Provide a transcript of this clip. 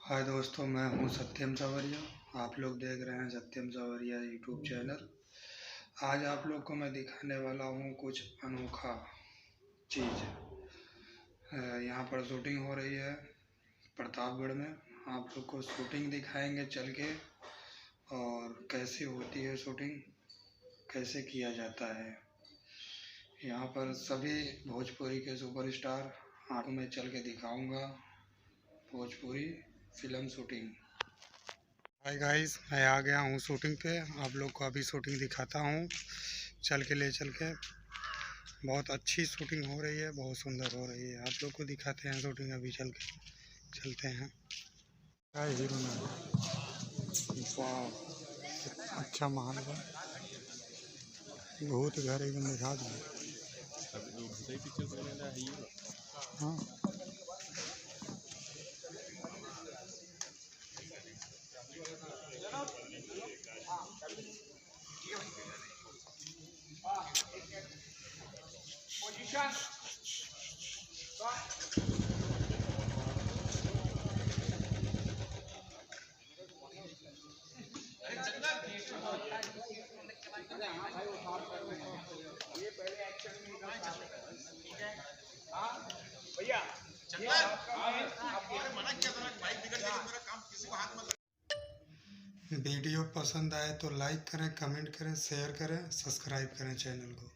हाय दोस्तों, मैं हूं सत्यम सावरिया। आप लोग देख रहे हैं सत्यम सावरिया यूट्यूब चैनल। आज आप लोग को मैं दिखाने वाला हूं कुछ अनोखा चीज़। यहाँ पर शूटिंग हो रही है प्रतापगढ़ में। आप लोग को शूटिंग दिखाएंगे चल के, और कैसे होती है शूटिंग, कैसे किया जाता है। यहाँ पर सभी भोजपुरी के सुपरस्टार आपको मैं चल के दिखाऊंगा Bhojpuri film shooting. Hi guys, मैं आ गया हूँ शूटिंग पे। आप लोग को अभी शूटिंग दिखाता हूँ चल के। बहुत अच्छी शूटिंग हो रही है, बहुत सुंदर हो रही है। आप लोग को दिखाते हैं शूटिंग अभी चलते हैं। क्या हीरो ने, वाह अच्छा माहौल है। भूत घर एकदम दिखा दिया। हाँ भैया वीडियो पसंद आए तो लाइक करें, कमेंट करें, शेयर करें, सब्सक्राइब करें चैनल को।